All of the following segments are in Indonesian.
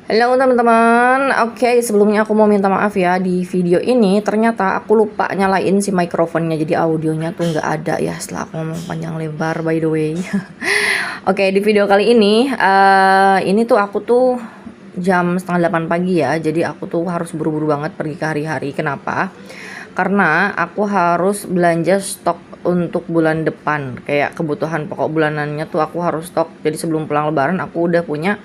Halo teman-teman, oke sebelumnya aku mau minta maaf ya. Di video ini ternyata aku lupa nyalain si mikrofonnya, jadi audionya tuh nggak ada ya setelah aku ngomong panjang lebar by the way. Oke, di video kali ini tuh aku tuh jam setengah 8 pagi ya, jadi aku tuh harus buru-buru banget pergi ke hari-hari. Kenapa? Karena aku harus belanja stok untuk bulan depan, kayak kebutuhan pokok bulanannya tuh aku harus stok. Jadi sebelum pulang lebaran aku udah punya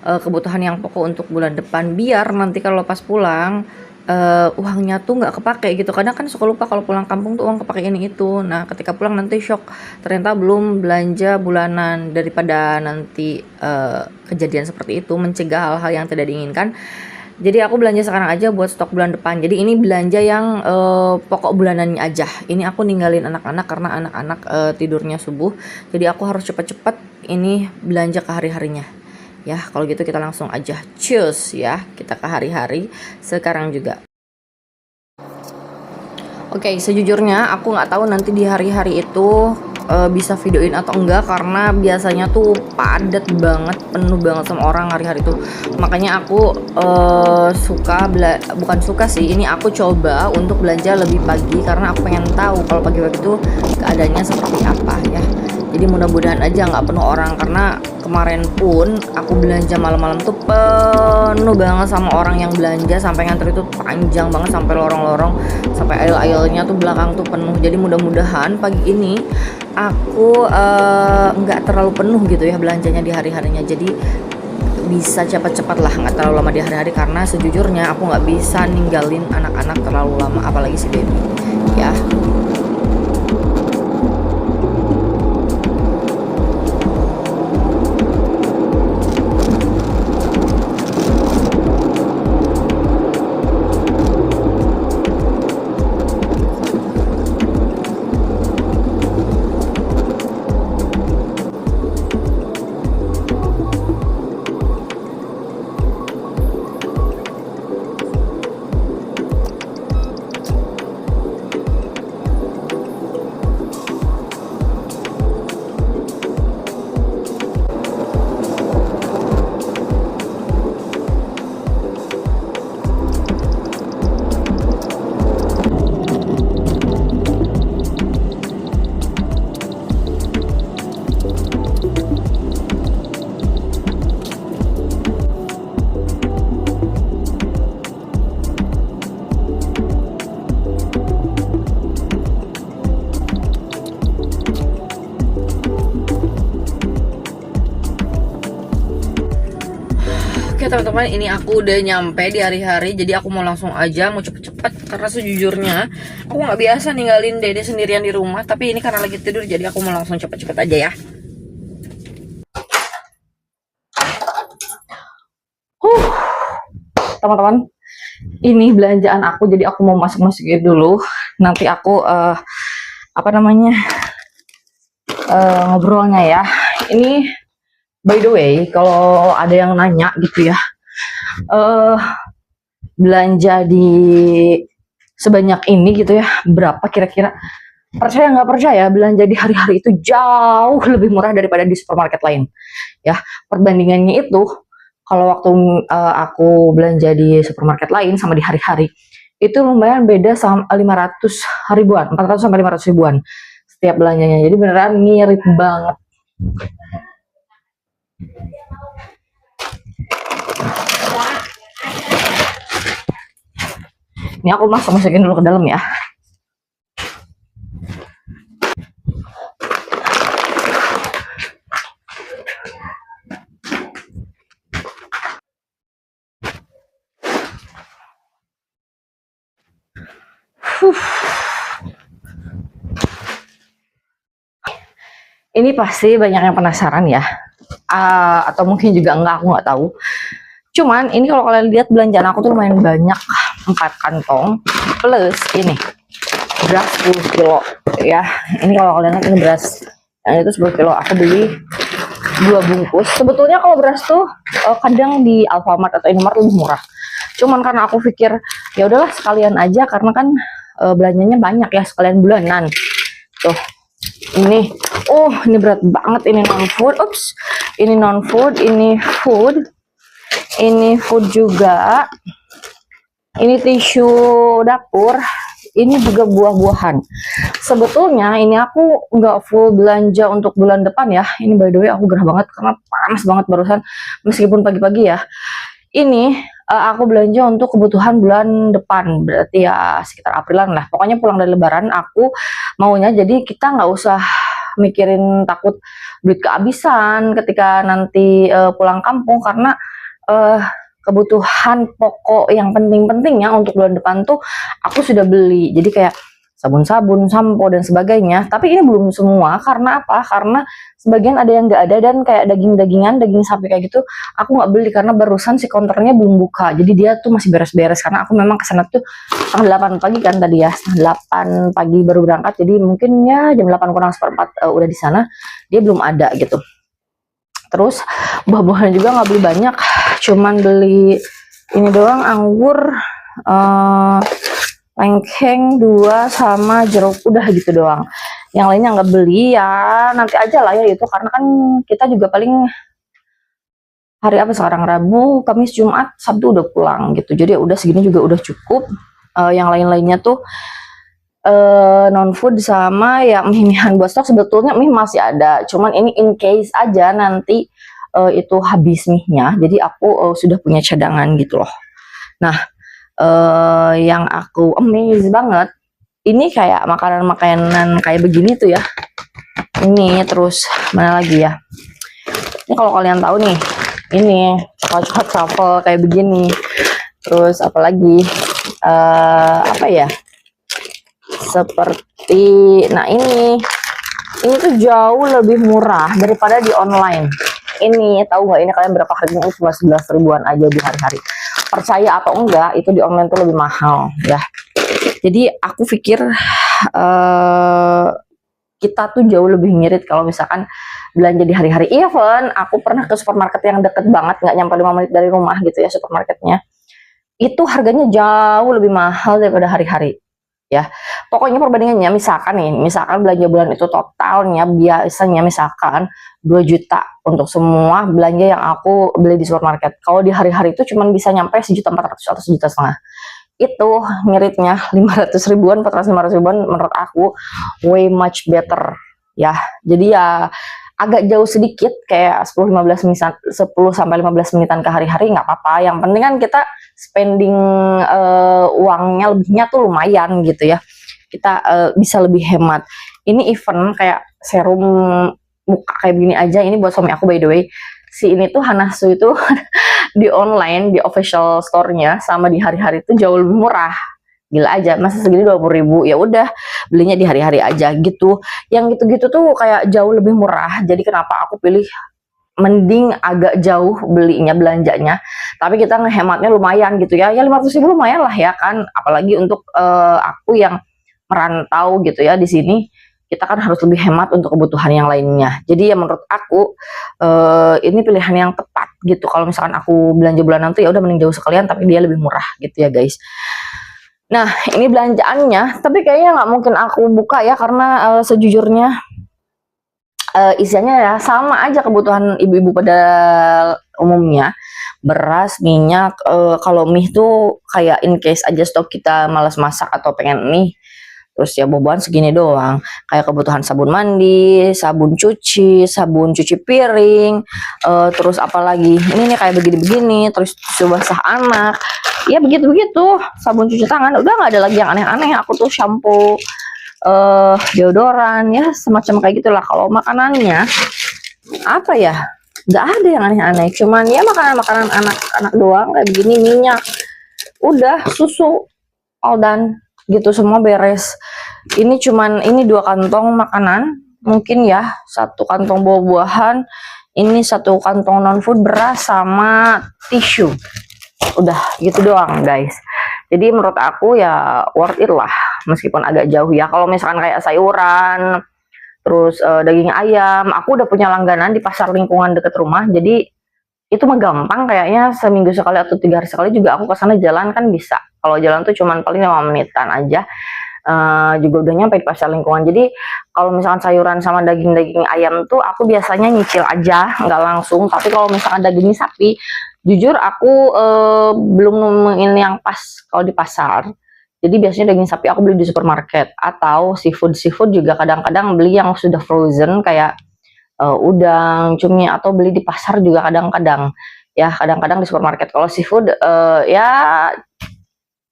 kebutuhan yang pokok untuk bulan depan, biar nanti kalau pas pulang uangnya tuh nggak kepake gitu. Kadang kan suka lupa kalau pulang kampung tuh uang kepake ini itu. Nah ketika pulang nanti shock, ternyata belum belanja bulanan. Daripada nanti kejadian seperti itu, mencegah hal-hal yang tidak diinginkan, jadi aku belanja sekarang aja buat stok bulan depan. Jadi ini belanja yang pokok bulanannya aja. Ini aku ninggalin anak-anak karena anak-anak tidurnya subuh. Jadi aku harus cepet-cepet ini belanja ke hari-harinya. Ya, kalau gitu kita langsung aja cus ya, kita ke hari-hari sekarang juga. Oke, sejujurnya aku nggak tahu nanti di hari-hari itu bisa videoin atau enggak, karena biasanya tuh padat banget, penuh banget sama orang hari-hari itu. Makanya aku bukan suka sih, ini aku coba untuk belanja lebih pagi karena aku pengen tahu kalau pagi-pagi itu keadaannya seperti apa ya. Jadi mudah-mudahan aja nggak penuh orang, karena kemarin pun aku belanja malam-malam tuh penuh banget sama orang yang belanja, sampai ngantri itu panjang banget, sampai lorong-lorong, sampai aisle-aisle-nya tuh belakang tuh penuh. Jadi mudah-mudahan pagi ini aku nggak terlalu penuh gitu ya belanjanya di hari-harinya. Jadi bisa cepat-cepat lah, nggak terlalu lama di hari-hari, karena sejujurnya aku nggak bisa ninggalin anak-anak terlalu lama, apalagi si baby ya. Oke teman-teman, ini aku udah nyampe di hari-hari. Jadi aku mau langsung aja, mau cepet-cepet, karena sejujurnya aku nggak biasa ninggalin dede sendirian di rumah. Tapi ini karena lagi tidur, jadi aku mau langsung cepet-cepet aja ya. Teman-teman, ini belanjaan aku, jadi aku mau masuk-masukin dulu. Nanti aku apa namanya ngobrolnya ya. Ini by the way, kalau ada yang nanya gitu ya, belanja di sebanyak ini gitu ya, berapa kira-kira? Percaya nggak percaya, belanja di hari-hari itu jauh lebih murah daripada di supermarket lain. Ya, perbandingannya itu, kalau waktu aku belanja di supermarket lain sama di hari-hari, itu lumayan beda, sama 500 ribuan, 400 sampai 500 ribuan setiap belanjanya. Jadi beneran ngirit banget. Ini aku masukin dulu ke dalam ya. Ini pasti banyak yang penasaran ya, atau mungkin juga enggak, aku nggak tahu. Cuman ini kalau kalian lihat belanjaan aku tuh lumayan banyak, 4 kantong plus ini beras 10 kilo ya. Ini kalau kalian lihat, ini beras yang itu 10 kilo, aku beli 2 bungkus. Sebetulnya kalau beras tuh kadang di Alfamart atau Indomart lebih murah, cuman karena aku pikir ya udahlah sekalian aja, karena kan belanjanya banyak ya, sekalian bulanan. Tuh, ini ini berat banget, ini non food. Ini non food, ini food. Ini food juga. Ini tisu dapur. Ini juga buah-buahan. Sebetulnya ini aku nggak full belanja untuk bulan depan ya. Ini by the way aku gerah banget karena panas banget barusan. Meskipun pagi-pagi ya. Ini aku belanja untuk kebutuhan bulan depan. Berarti ya sekitar Aprilan lah. Pokoknya pulang dari Lebaran aku maunya jadi kita nggak usah mikirin takut duit kehabisan ketika nanti pulang kampung, karena kebutuhan pokok yang penting-pentingnya untuk bulan depan tuh aku sudah beli. Jadi kayak sabun-sabun, sampo dan sebagainya. Tapi ini belum semua, karena apa? Karena sebagian ada yang nggak ada, dan kayak daging-dagingan, daging sapi kayak gitu aku nggak beli karena barusan si counternya belum buka. Jadi dia tuh masih beres-beres karena aku memang kesana tuh setengah 8 pagi kan tadi ya, setengah 8 pagi baru berangkat. Jadi mungkin ya jam 8 kurang seperempat udah di sana, dia belum ada gitu. Terus buah-buahan juga nggak beli banyak, cuman beli ini doang, anggur, lengkeng 2 sama jeruk, udah gitu doang. Yang lainnya nggak beli ya, nanti aja lah ya itu, karena kan kita juga paling hari apa sekarang, Rabu, Kamis, Jumat, Sabtu udah pulang gitu. Jadi udah segini juga udah cukup. Yang lain-lainnya tuh non food sama ya mie-mihan buat stok. Sebetulnya mie masih ada, cuman ini in case aja nanti itu habis mie-nya, jadi aku sudah punya cadangan gitu loh. Nah, yang aku amazed banget ini kayak makanan-makanan kayak begini tuh ya. Ini terus mana lagi ya, ini kalau kalian tahu nih, ini coklat truffle kayak begini. Terus apalagi apa ya, seperti nah ini tuh jauh lebih murah daripada di online. Ini tahu nggak, ini kalian berapa harganya? Ini cuma 11 ribuan aja di hari-hari. Percaya atau enggak, itu di online tuh lebih mahal ya. Jadi aku pikir kita tuh jauh lebih ngirit kalau misalkan belanja di hari-hari. Even aku pernah ke supermarket yang deket banget, nggak nyampe 5 menit dari rumah gitu ya supermarketnya, itu harganya jauh lebih mahal daripada hari-hari ya. Pokoknya perbandingannya, misalkan nih, misalkan belanja bulan itu totalnya biasanya misalkan 2 juta untuk semua belanja yang aku beli di supermarket. Kalau di hari-hari itu cuma bisa nyampe 1.400.000 atau 1.500.000. Itu ngiritnya 500 ribuan, 400-500 ribuan menurut aku way much better ya. Jadi ya agak jauh sedikit, kayak 10-15 menitan, 10-15 menitan ke hari-hari nggak apa-apa. Yang penting kan kita spending uangnya lebihnya tuh lumayan gitu ya. Kita bisa lebih hemat. Ini event kayak serum muka kayak begini aja, ini buat suami aku by the way. Si ini tuh Hanasu itu di online, di official store-nya sama di hari-hari itu jauh lebih murah. Gila aja, masa segini 20.000, ya udah belinya di hari-hari aja gitu. Yang gitu-gitu tuh kayak jauh lebih murah. Jadi kenapa aku pilih mending agak jauh belinya, belanjanya, tapi kita ngehematnya lumayan gitu ya. Ya 500.000 lumayan lah ya kan, apalagi untuk aku yang merantau gitu ya di sini. Kita kan harus lebih hemat untuk kebutuhan yang lainnya. Jadi ya menurut aku ini pilihan yang tepat gitu. Kalau misalkan aku belanja bulanan tuh ya udah mending jauh sekalian, tapi dia lebih murah gitu ya guys. Nah ini belanjaannya, tapi kayaknya nggak mungkin aku buka ya, karena sejujurnya isiannya ya sama aja kebutuhan ibu-ibu pada umumnya. Beras, minyak, kalau mie tuh kayak in case aja stok kita malas masak atau pengen mie. Terus ya boboan segini doang, kayak kebutuhan sabun mandi, sabun cuci piring, terus apalagi ini nih kayak begini-begini, terus tisu basah anak, ya begitu-begitu, sabun cuci tangan, udah nggak ada lagi yang aneh-aneh. Aku tuh shampoo, deodoran, ya semacam kayak gitulah. Kalau makanannya apa ya, nggak ada yang aneh-aneh, cuman ya makanan-makanan anak-anak doang kayak begini, minyak, udah, susu, all done gitu, semua beres. Ini cuman ini 2 kantong makanan mungkin ya, 1 kantong buah-buahan, ini 1 kantong non food, beras sama tisu, udah gitu doang guys. Jadi menurut aku ya worth it lah, meskipun agak jauh ya. Kalau misalkan kayak sayuran, terus daging ayam, aku udah punya langganan di pasar lingkungan deket rumah, jadi itu mah gampang, kayaknya seminggu sekali atau 3 hari sekali juga aku kesana jalan kan bisa. Kalau jalan tuh cuman paling 5 menitan aja, juga udah nyampe di pasar lingkungan. Jadi kalau misalkan sayuran sama daging ayam tuh aku biasanya nyicil aja, nggak langsung. Tapi kalau misalkan daging sapi Jujur aku belum nemuin yang pas kalau di pasar. Jadi biasanya daging sapi aku beli di supermarket atau seafood juga kadang-kadang beli yang sudah frozen kayak udang, cumi atau beli di pasar juga kadang-kadang. Ya, kadang-kadang di supermarket. Kalau seafood ya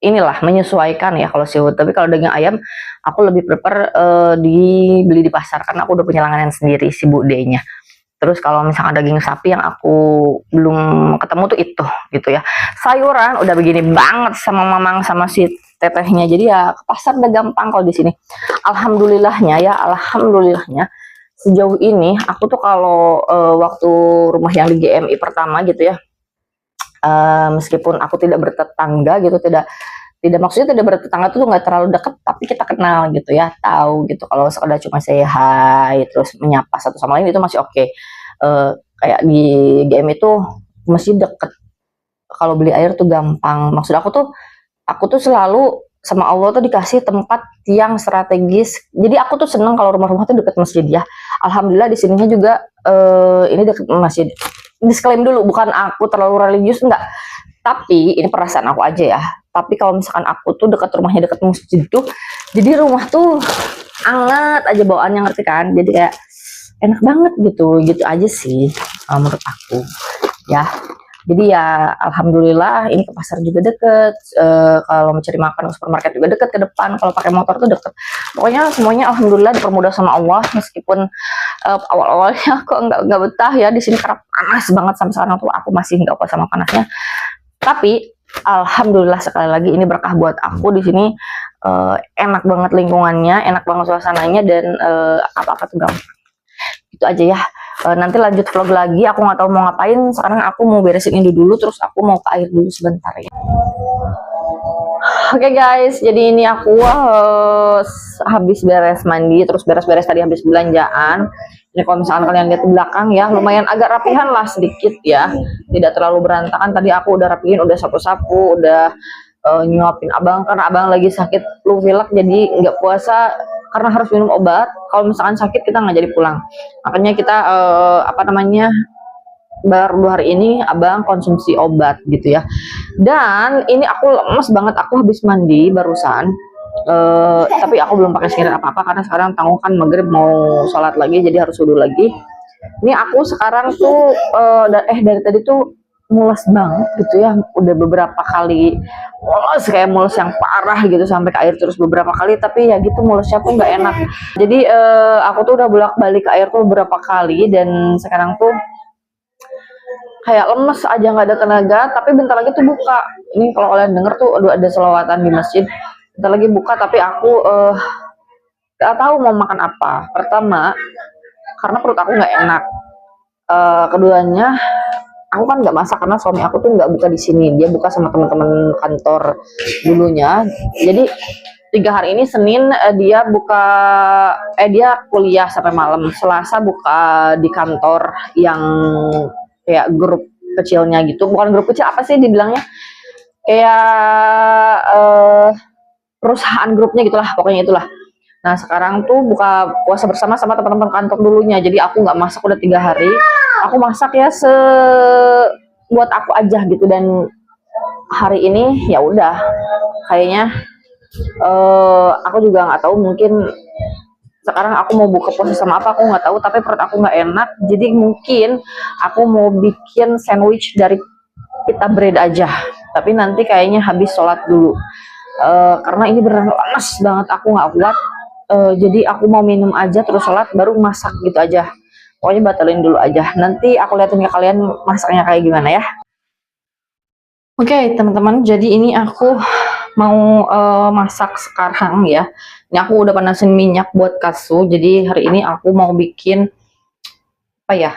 inilah menyesuaikan ya kalau seafood. Tapi kalau daging ayam aku lebih prefer dibeli di pasar karena aku udah punya langganan sendiri si budenya. Terus kalau misalkan daging sapi yang aku belum ketemu tuh itu gitu ya. Sayuran udah begini banget sama mamang sama si tetehnya. Jadi ya ke pasar udah gampang kalau di sini. Alhamdulillahnya ya, alhamdulillahnya sejauh ini aku tuh kalau waktu rumah yang di GMI pertama gitu ya. Meskipun aku tidak bertetangga gitu, tidak maksudnya tidak bertetangga tuh nggak terlalu deket, tapi kita kenal gitu ya, tahu gitu. Kalau sekedar cuma say hi terus menyapa satu sama lain itu masih oke. Kayak di GM itu masih deket. Kalau beli air tuh gampang. Maksud aku tuh selalu sama Allah tuh dikasih tempat yang strategis. Jadi aku tuh seneng kalau rumah-rumah tuh deket masjid ya. Alhamdulillah di sininya juga ini deket masjid. Disclaim dulu, bukan aku terlalu religius, enggak. Tapi ini perasaan aku aja ya. Tapi kalau misalkan aku tuh dekat rumahnya dekat masjid tuh, jadi rumah tuh anget aja bawaannya, ngerti kan? Jadi kayak enak banget gitu, gitu aja sih menurut aku ya. Jadi ya alhamdulillah ini ke pasar juga deket, kalau mencari makan ke supermarket juga deket, ke depan kalau pakai motor tuh deket. Pokoknya semuanya alhamdulillah dipermudah sama Allah, meskipun awal-awalnya kok nggak betah ya di sini karena panas banget. Sampai sekarang tuh aku masih nggak puas sama panasnya. Tapi alhamdulillah sekali lagi ini berkah buat aku di sini. Enak banget lingkungannya, enak banget suasananya, dan apa-apa tuh gampang. Itu aja ya. Nanti lanjut vlog lagi, aku nggak tahu mau ngapain. Sekarang aku mau beresin ini dulu, terus aku mau ke air dulu sebentar ya. Oke guys, jadi ini aku habis beres mandi, terus beres-beres tadi habis belanjaan. Ini kalau misalkan kalian lihat di belakang ya, lumayan agak rapihan lah sedikit ya, tidak terlalu berantakan. Tadi aku udah rapihin, udah sapu-sapu, udah nyuapin abang karena abang lagi sakit flu pilek, jadi nggak puasa karena harus minum obat. Kalau misalkan sakit kita nggak jadi pulang, makanya kita apa namanya, baru 2 hari ini abang konsumsi obat gitu ya. Dan ini aku lemes banget, aku habis mandi barusan, tapi aku belum pakai skincare apa-apa karena sekarang tanggung kan maghrib mau sholat lagi, jadi harus wudhu lagi. Ini aku sekarang tuh dari tadi tuh mules banget gitu ya, udah beberapa kali mules, kayak mules yang parah gitu sampai ke air terus beberapa kali. Tapi ya gitu, mulesnya tuh nggak enak. Jadi aku tuh udah bolak-balik ke air tuh beberapa kali, dan sekarang tuh kayak lemes aja, nggak ada tenaga. Tapi bentar lagi tuh buka. Ini kalau kalian denger tuh ada selawatan di masjid, bentar lagi buka. Tapi aku nggak tahu mau makan apa. Pertama karena perut aku nggak enak, keduanya aku kan nggak masak karena suami aku tuh nggak buka di sini, dia buka sama teman-teman kantor dulunya. Jadi 3 hari ini, Senin dia buka, dia kuliah sampai malam, Selasa buka di kantor yang kayak grup kecilnya gitu, bukan grup kecil, apa sih dibilangnya, kayak perusahaan grupnya gitulah, pokoknya itulah. Nah sekarang tuh buka puasa bersama sama teman-teman kantor dulunya, jadi aku nggak masak udah 3 hari. Aku masak ya buat aku aja gitu, dan hari ini ya udah kayaknya aku juga nggak tahu, mungkin sekarang aku mau buka puasa sama apa aku nggak tahu, tapi perut aku nggak enak, jadi mungkin aku mau bikin sandwich dari pita bread aja, tapi nanti kayaknya habis sholat dulu, karena ini beneran lemes banget, aku nggak kuat. Jadi aku mau minum aja terus sholat baru masak gitu aja. Pokoknya batalin dulu aja. Nanti aku liatin ke kalian masaknya kayak gimana ya. Oke, teman-teman, jadi ini aku mau masak sekarang ya. Ini aku udah panasin minyak buat katsu. Jadi hari ini aku mau bikin apa ya?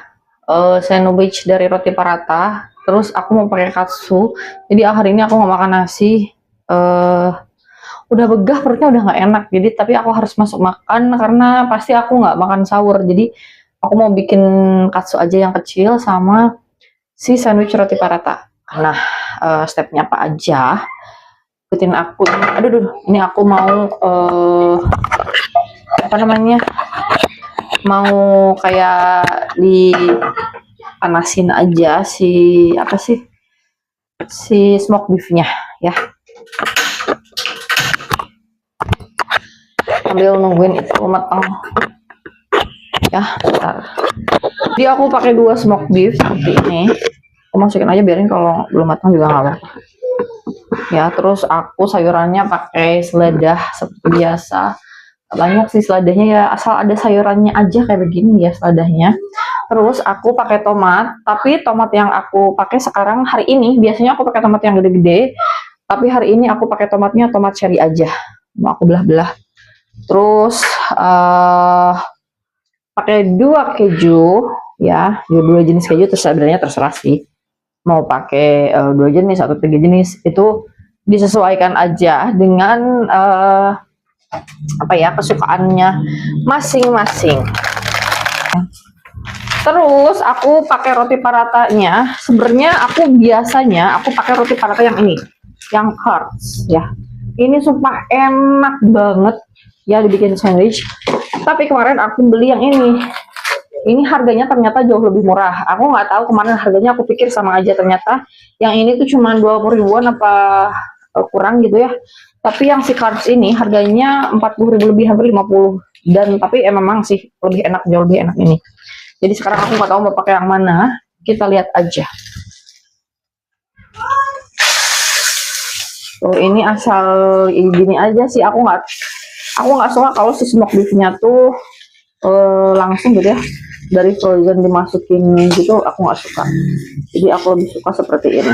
Sandwich dari roti paratha. Terus aku mau pakai katsu. Jadi hari ini aku nggak makan nasi. Udah begah, perutnya udah nggak enak, jadi tapi aku harus masuk makan karena pasti aku nggak makan sahur. Jadi aku mau bikin katsu aja yang kecil sama si sandwich roti paratha. Nah stepnya apa aja, ikutin aku. Aduh, ini aku mau apa namanya, mau kayak dipanasin aja si apa sih si smoke beefnya ya. Sambil nungguin itu matang ya, bentar. Jadi aku pakai 2 smoke beef seperti ini. Aku masukin aja, biarin kalau belum matang juga nggak apa-apa ya. Terus aku sayurannya pakai seledah seperti biasa. Banyak sih seladahnya ya, asal ada sayurannya aja kayak begini ya seladahnya. Terus aku pakai tomat, tapi tomat yang aku pakai sekarang hari ini, biasanya aku pakai tomat yang gede-gede, tapi hari ini aku pakai tomatnya tomat cherry aja, mau aku belah-belah. Terus pakai 2 keju ya, 2 jenis keju, terus sebenarnya terserah sih mau pakai 2 jenis atau 3 jenis, itu disesuaikan aja dengan apa ya, kesukaannya masing-masing. Terus aku pakai roti paratanya. Sebenarnya aku biasanya aku pakai roti parata yang ini, yang carbs ya. Ini sumpah enak banget ya dibikin sandwich. Tapi kemarin aku beli yang ini. Ini harganya ternyata jauh lebih murah. Aku nggak tahu kemarin harganya, aku pikir sama aja, ternyata yang ini tuh cuma 20 ribuan apa kurang gitu ya. Tapi yang si carbs ini harganya 40 ribu lebih, hampir 50. Dan tapi memang sih lebih enak, jauh lebih enak ini. Jadi sekarang aku nggak tahu mau pakai yang mana. Kita lihat aja. Tuh ini asal gini aja sih. Aku nggak suka kalau si smoke beefnya tuh langsung gitu ya, dari frozen dimasukin gitu. Aku nggak suka. Jadi aku lebih suka seperti ini.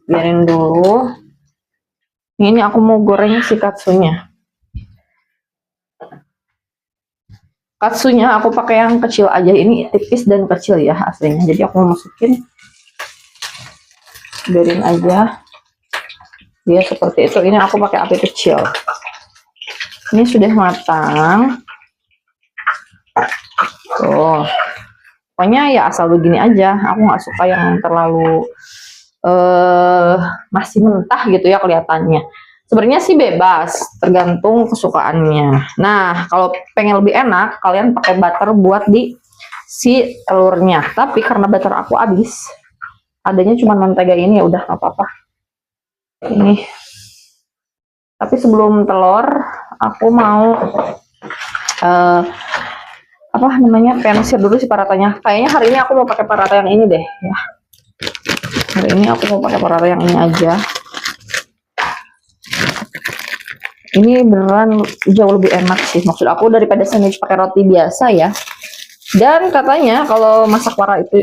Biarin dulu. Ini aku mau goreng si katsunya. Katsunya aku pakai yang kecil aja, ini tipis dan kecil ya aslinya. Jadi aku mau masukin, biarin aja dia seperti itu. Ini aku pakai api kecil. Ini sudah matang. Tuh, pokoknya ya asal begini aja. Aku nggak suka yang terlalu masih mentah gitu ya kelihatannya. Sebenarnya sih bebas, tergantung kesukaannya. Nah, kalau pengen lebih enak, kalian pakai butter buat di si telurnya. Tapi karena butter aku habis, adanya cuma mentega ini, ya udah nggak apa-apa. Ini. Tapi sebelum telur, aku mau apa namanya, pensir dulu si paratanya. Kayaknya hari ini aku mau pakai parata yang ini deh ya. Hari ini aku mau pakai parata yang ini aja. Ini beneran jauh lebih enak sih, maksud aku, daripada sandwich pakai roti biasa ya. Dan katanya kalau masak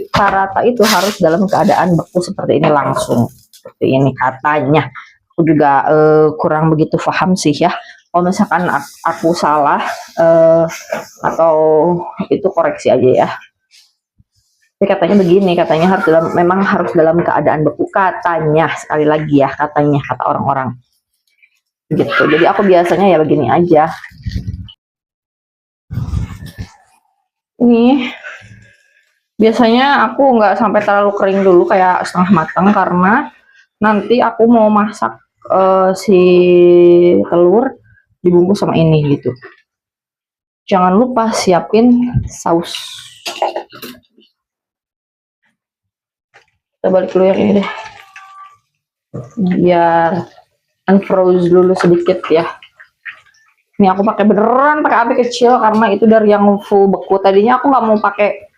parata itu harus dalam keadaan beku seperti ini langsung. Seperti ini katanya. Aku juga kurang begitu paham sih ya. Kalau misalkan aku salah atau itu koreksi aja ya. Tapi katanya begini, katanya memang harus dalam keadaan beku, katanya, sekali lagi ya, katanya, kata orang-orang gitu. Jadi aku biasanya ya begini aja. Ini biasanya aku nggak sampai terlalu kering dulu, kayak setengah matang, karena nanti aku mau masak si telur dibungkus sama ini gitu. Jangan lupa siapin saus. Kita balik dulu yang ini deh, biar unfroze dulu sedikit ya. Ini aku pakai beneran pakai api kecil karena itu dari yang full beku. Tadinya aku nggak mau pakai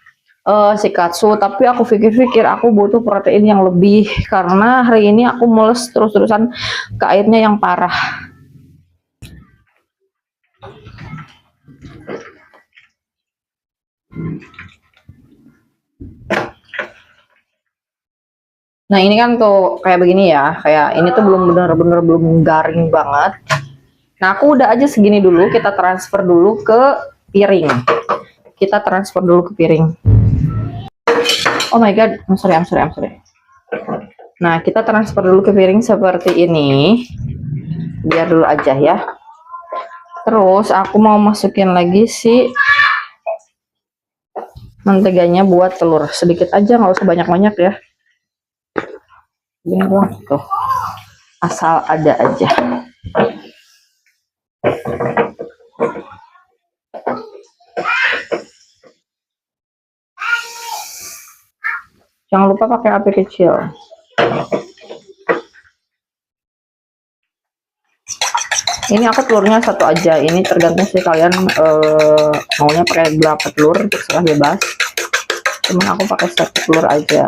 si katsu, tapi aku pikir-pikir aku butuh protein yang lebih karena hari ini aku mules terus-terusan ke airnya yang parah. Nah ini kan tuh kayak begini ya, kayak ini tuh belum bener-bener belum garing banget. Nah aku udah aja segini dulu, kita transfer dulu ke piring. Kita transfer dulu ke piring. Oh my god, I'm sorry. Nah kita transfer dulu ke piring seperti ini. Biar dulu aja ya. Terus aku mau masukin lagi si menteganya buat telur. Sedikit aja, nggak usah banyak-banyak ya. Ini tuh, asal ada aja. Jangan lupa pakai api kecil. Ini aku telurnya satu aja. Ini tergantung sih kalian maunya pakai berapa telur, terserah bebas. Cuman aku pakai satu telur aja.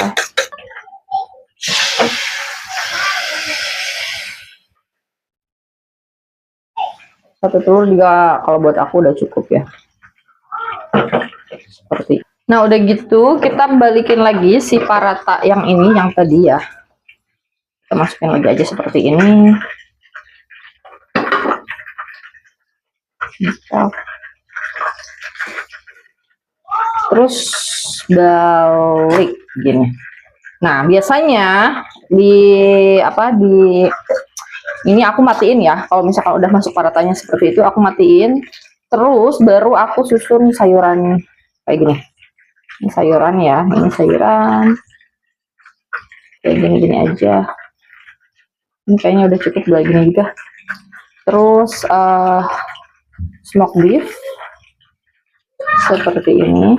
Satu telur juga kalau buat aku udah cukup ya. Seperti. Nah udah gitu kita balikin lagi si paratha yang ini yang tadi ya. Kita masukin lagi aja seperti ini. Terus balik gini. Nah biasanya di ini aku matiin ya. Kalau misalkan udah masuk parathanya seperti itu aku matiin. Terus baru aku susun sayuran kayak gini. Ini sayuran ya. Ini sayuran kayak gini-gini aja. Ini kayaknya udah cukup gini juga. Terus smoked beef seperti ini.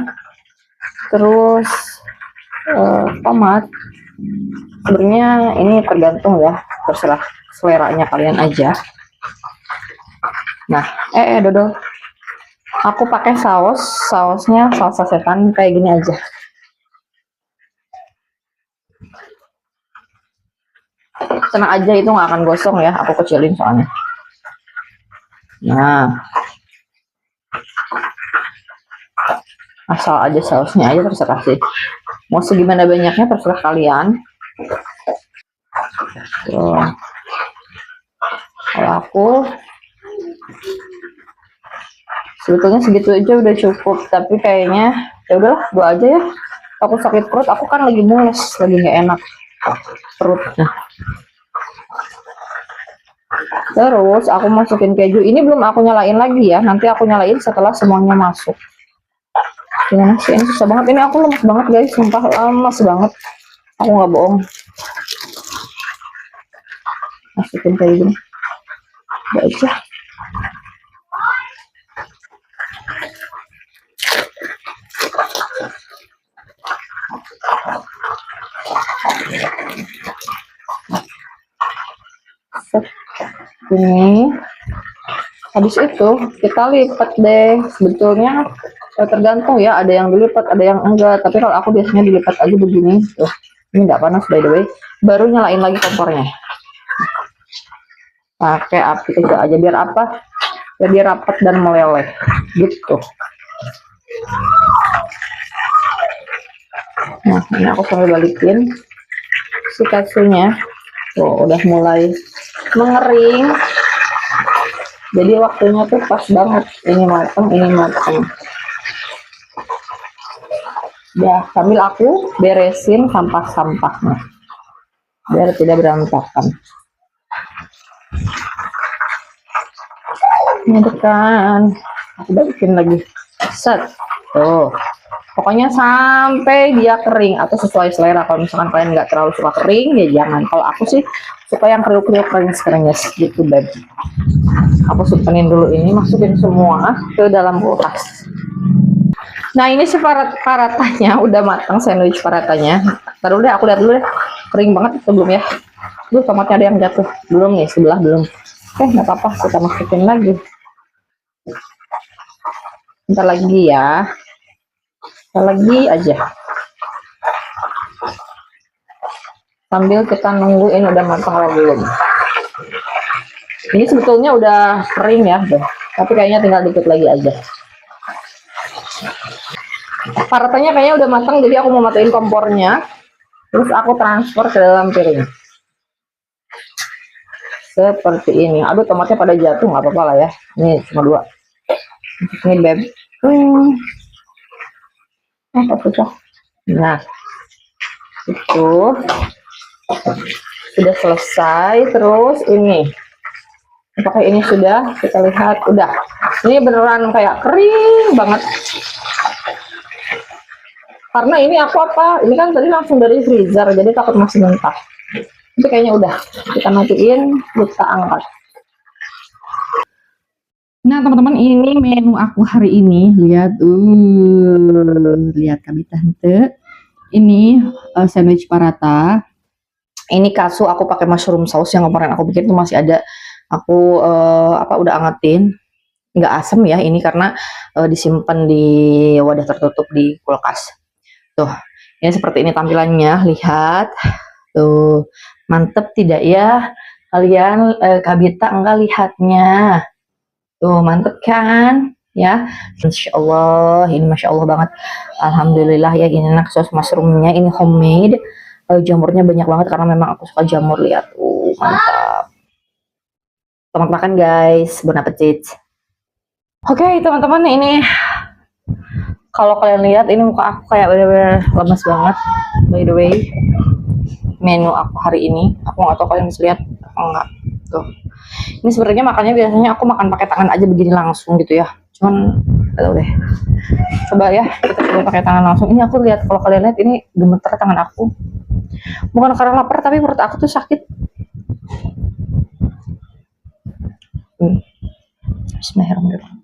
Terus tomat. Sebenarnya ini tergantung ya, terserah seleranya kalian aja. Nah, Dodo, aku pakai sausnya saus sasetan kayak gini aja. Tenang aja, itu nggak akan gosong ya, aku kecilin soalnya. Nah, asal aja sausnya aja, terserah sih. Mau segimana banyaknya terserah kalian. Tuh. Kalau aku sebetulnya segitu aja udah cukup, tapi kayaknya ya udahlah, gua aja ya. Aku sakit perut, aku kan lagi mules, lagi nggak enak perutnya. Terus aku masukin keju. Ini belum aku nyalain lagi ya, nanti aku nyalain setelah semuanya masuk. Gimana sih, ini susah banget. Ini aku lemes banget guys, sumpah lemes banget, aku nggak bohong. Masukin kayak gini udah aja. Ini habis itu kita lipat deh. Sebetulnya tergantung ya, ada yang dilipat ada yang enggak, tapi kalau aku biasanya dilipat aja begini tuh. Ini nggak panas by the way. Baru nyalain lagi kompornya, pakai api kecil aja biar apa ya, biar rapat dan meleleh gitu. Nah ini aku sambil balikin si katsunya. Tuh udah mulai mengering, jadi waktunya tuh pas banget, ini matang. Ya sambil aku beresin sampah-sampahnya biar tidak berantakan. Ini kan aku balikin lagi, set. Tuh pokoknya sampai dia kering atau sesuai selera. Kalau misalkan kalian nggak terlalu suka kering ya jangan. Kalau aku sih suka yang kriuk-kriuk kering gitu beb. Aku simpenin dulu ini, masukin semua ke dalam kulkas. Nah ini si parathanya udah matang, sandwich parathanya. Taruh deh, aku lihat dulu deh, kering banget sebelum ya. Duh tomatnya ada yang jatuh, belum nih, sebelah belum. Nggak apa-apa, kita masukin lagi. Bentar lagi ya, bentar lagi aja. Sambil kita nunggu ini udah matang atau belum. Ini sebetulnya udah kering ya, tapi kayaknya tinggal dikit lagi aja. Parathanya kayaknya udah matang, jadi aku mau matiin kompornya. Terus aku transfer ke dalam piring. Seperti ini. Aduh tomatnya pada jatuh, nggak apa-apa lah ya. Ini cuma 2. Ini beb. Susah. Nah, itu sudah selesai. Terus ini, apakah ini sudah? Kita lihat, udah. Ini beneran kayak kering banget. Karena ini aku ini kan tadi langsung dari freezer, jadi takut masih mentah. Itu kayaknya udah. Kita matiin, kita angkat. Nah teman-teman, ini menu aku hari ini. Lihat, lihat kami tante. Ini sandwich paratha. Ini katsu aku pakai mushroom sauce yang kemarin aku bikin itu masih ada. Aku udah angetin. Nggak asem ya ini karena disimpan di wadah tertutup di kulkas. Tuh, ini seperti ini tampilannya. Lihat. Tuh, mantep tidak ya? Kalian Kabita enggak lihatnya? Tuh, mantep kan? Ya, Insya Allah, ini Masya Allah banget. Alhamdulillah ya, ini enak sos mushroomnya, ini homemade. Jamurnya banyak banget karena memang aku suka jamur. Lihat, mantap. Selamat makan guys, bon appetit. Oke, teman-teman, ini kalau kalian lihat ini muka aku kayak bener-bener lemes banget. By the way, menu aku hari ini, aku nggak tahu kalian bisa lihat enggak. Tuh, ini sebenarnya makannya biasanya aku makan pakai tangan aja begini langsung gitu ya. Cuman nggak tahu deh. Coba ya, kita coba pakai tangan langsung. Ini aku lihat, kalau kalian lihat ini gemeter tangan aku. Bukan karena lapar, tapi perut aku tuh sakit. Bismillahirrahmanirrahim.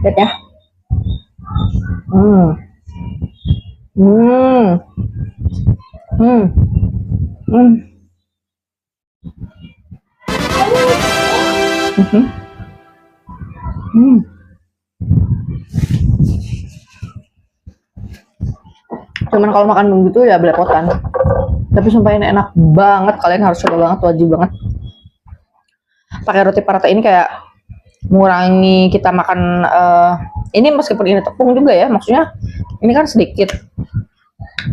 Lihat ya. Cuman kalau makan begitu ya belepotan. Tapi sumpah ini enak banget, kalian harus coba banget, wajib banget. Pakai roti paratha ini kayak mengurangi kita makan ini, meskipun ini tepung juga ya, maksudnya ini kan sedikit.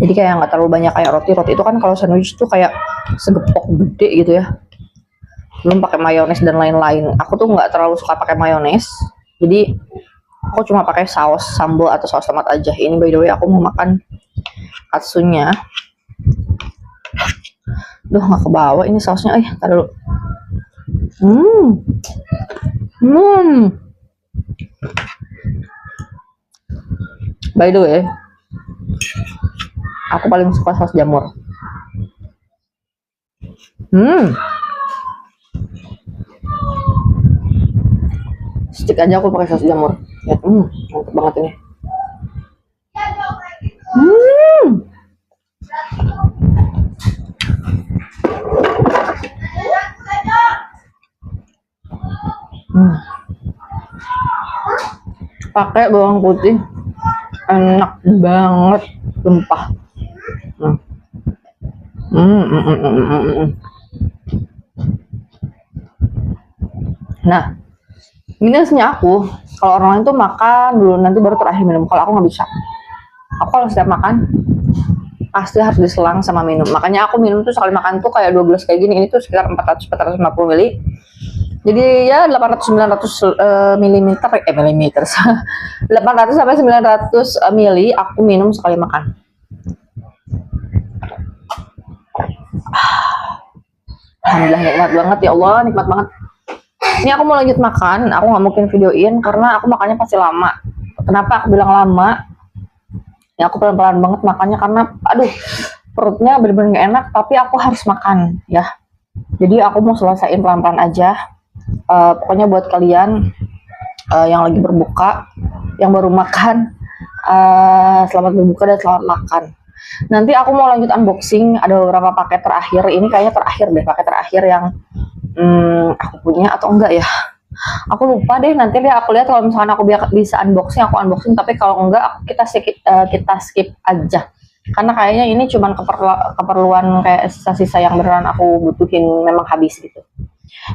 Jadi kayak nggak terlalu banyak kayak roti itu kan, kalau sandwich tuh kayak segepok gede gitu ya. Belum pakai mayones dan lain-lain. Aku tuh nggak terlalu suka pakai mayones. Jadi aku cuma pakai saus sambal atau saus tomat aja. Ini by the way aku mau makan katsunya. Duh, nggak kebawa ini sausnya. Ntar dulu. By the way, aku paling suka saus jamur. Stick aja aku pakai saus jamur. Ya, mantap banget ini. Pakai bawang putih, enak banget, sumpah. Nah, minusnya aku, kalau orang lain tuh makan dulu nanti baru terakhir minum. Kalau aku nggak bisa. Aku kalau setiap makan pasti harus diselang sama minum. Makanya aku minum tuh sekali makan tuh kayak 2 gelas kayak gini. Ini tuh sekitar 400-450 ml. Jadi ya 800-900 milimeter 800 sampai 900 mili aku minum sekali makan. Alhamdulillah nikmat banget ya Allah, nikmat banget. Ini aku mau lanjut makan, aku nggak mungkin videoin karena aku makannya pasti lama. Kenapa aku bilang lama? Ya aku pelan-pelan banget makannya karena aduh perutnya bener-bener gak enak, tapi aku harus makan ya. Jadi aku mau selesaiin pelan-pelan aja. Pokoknya buat kalian yang lagi berbuka, yang baru makan, selamat berbuka dan selamat makan. Nanti aku mau lanjut unboxing, ada beberapa paket terakhir. Ini kayaknya terakhir deh, paket terakhir yang aku punya atau enggak ya. Aku lupa deh, nanti deh aku lihat kalau misalkan aku bisa unboxing, aku unboxing. Tapi kalau enggak, kita skip aja. Karena kayaknya ini cuman keperluan kayak sisa-sisa yang beneran aku butuhin, memang habis gitu.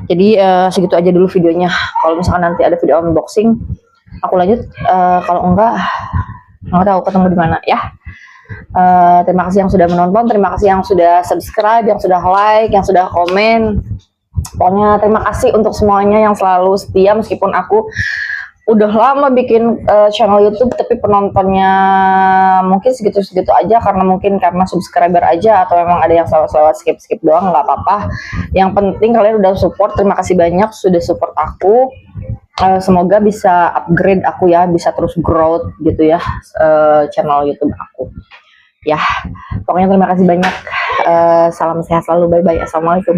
Jadi segitu aja dulu videonya. Kalau misalkan nanti ada video unboxing, aku lanjut. Kalau enggak, nggak tahu ketemu di mana ya. Terima kasih yang sudah menonton, terima kasih yang sudah subscribe, yang sudah like, yang sudah komen. Pokoknya terima kasih untuk semuanya yang selalu setia, meskipun aku udah lama bikin channel YouTube tapi penontonnya mungkin segitu-segitu aja, karena subscriber aja, atau memang ada yang selalu skip doang, nggak apa-apa. Yang penting kalian udah support, terima kasih banyak sudah support aku. Semoga bisa upgrade aku ya, bisa terus growth gitu ya channel YouTube aku ya. Pokoknya terima kasih banyak. Salam sehat selalu, bye bye, assalamualaikum.